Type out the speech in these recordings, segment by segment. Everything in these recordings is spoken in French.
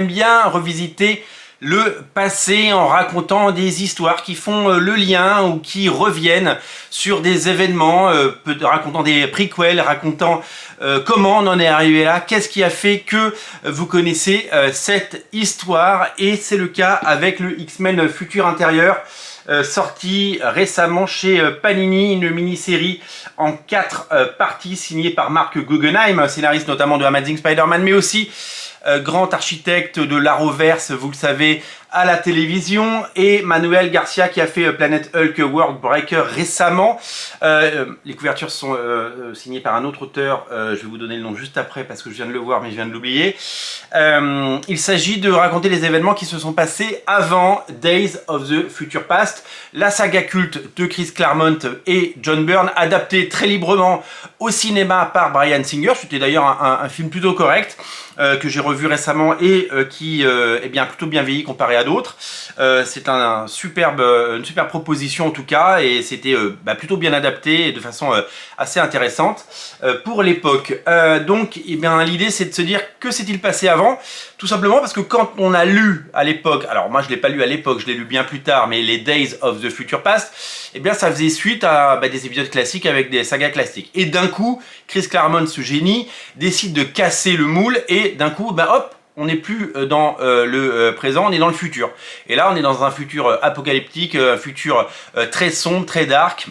Bien revisiter le passé en racontant des histoires qui font le lien ou qui reviennent sur des événements, racontant des prequels, racontant comment on en est arrivé là, qu'est-ce qui a fait que vous connaissez cette histoire. Et c'est le cas avec le X-Men Futur Intérieur, sorti récemment chez Panini, une mini-série en 4 parties signée par Mark Guggenheim, scénariste notamment de Amazing Spider-Man, mais aussi grand architecte de l'Arrowverse, vous le savez, à la télévision, et Manuel Garcia qui a fait Planet Hulk World Breaker récemment. Les couvertures sont signées par un autre auteur, je vais vous donner le nom juste après parce que je viens de le voir mais je viens de l'oublier. Il s'agit de raconter les événements qui se sont passés avant Days of the Future Past, la saga culte de Chris Claremont et John Byrne, adaptée très librement au cinéma par Bryan Singer. C'était d'ailleurs un film plutôt correct, que j'ai revu récemment et qui est plutôt bien vieilli comparé à d'autres. C'est une superbe proposition en tout cas, et c'était plutôt bien adapté et de façon assez intéressante pour l'époque. Donc l'idée c'est de se dire que s'est-il passé avant, tout simplement parce que quand on a lu à l'époque, alors moi je l'ai pas lu à l'époque, je l'ai lu bien plus tard, mais les Days of the Future Past, ça faisait suite à des épisodes classiques avec des sagas classiques. Et d'un coup, Chris Claremont, ce génie, décide de casser le moule, et d'un coup, hop, on n'est plus dans le présent, on est dans le futur. Et là, on est dans un futur apocalyptique, un futur très sombre, très dark.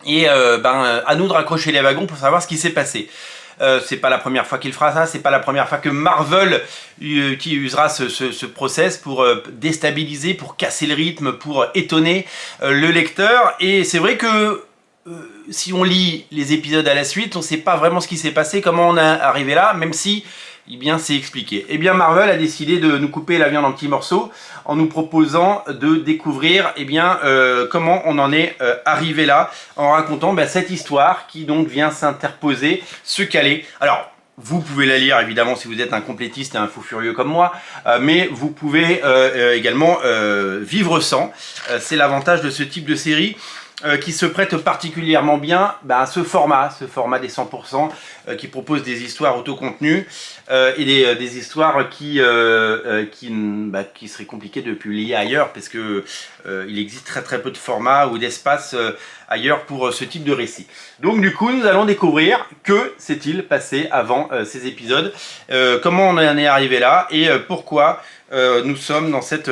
Et à nous de raccrocher les wagons pour savoir ce qui s'est passé. C'est pas la première fois qu'il fera ça, c'est pas la première fois que Marvel qui usera ce process pour déstabiliser, pour casser le rythme, pour étonner le lecteur. Et c'est vrai que si on lit les épisodes à la suite, on ne sait pas vraiment ce qui s'est passé, comment on est arrivé là, même si c'est expliqué. Marvel a décidé de nous couper la viande en petits morceaux en nous proposant de découvrir comment on en est arrivé là, en racontant cette histoire qui donc vient s'interposer, se caler. Alors, vous pouvez la lire évidemment si vous êtes un complétiste et un fou furieux comme moi, mais vous pouvez également vivre sans. C'est l'avantage de ce type de série, qui se prête particulièrement bien à ce format des 100%, qui propose des histoires autocontenues et des histoires qui seraient compliquées de publier ailleurs, parce que il existe très peu de formats ou d'espace ailleurs pour ce type de récit. Donc du coup, nous allons découvrir que s'est-il passé avant ces épisodes, comment on en est arrivé là et pourquoi nous sommes dans cette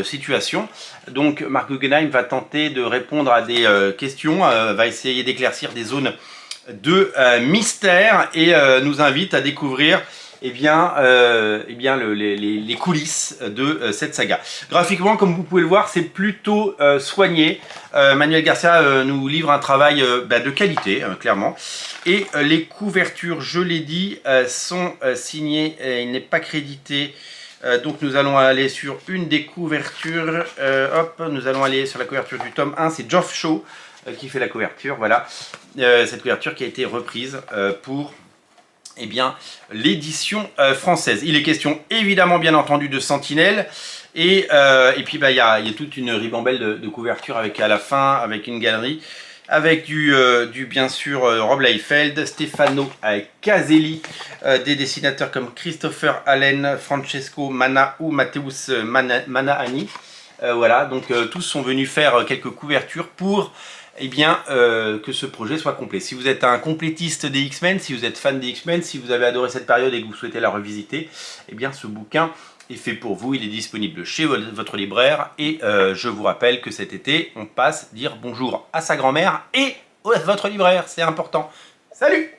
situation. Donc Mark Guggenheim va tenter de répondre à des questions, va essayer d'éclaircir des zones de mystère, et nous invite à découvrir les coulisses de cette saga. Graphiquement, comme vous pouvez le voir, c'est plutôt soigné. Manuel Garcia nous livre un travail de qualité, clairement. Et les couvertures, je l'ai dit, sont signées, il n'est pas crédité. Donc nous allons aller sur une des couvertures, nous allons aller sur la couverture du tome 1, c'est Geoff Shaw qui fait la couverture, voilà. Cette couverture qui a été reprise pour l'édition française. Il est question évidemment bien entendu de Sentinelle, et puis il y a toute une ribambelle de couvertures avec à la fin, avec une galerie, avec du bien sûr Rob Liefeld, Stefano Caselli, des dessinateurs comme Christopher Allen, Francesco Manna ou Mateusz Manahani. Voilà, donc tous sont venus faire quelques couvertures pour que ce projet soit complet. Si vous êtes un complétiste des X-Men, si vous êtes fan des X-Men, si vous avez adoré cette période et que vous souhaitez la revisiter, ce bouquin est fait pour vous. Il est disponible chez votre libraire, et je vous rappelle que cet été, on passe dire bonjour à sa grand-mère et à votre libraire, c'est important. Salut!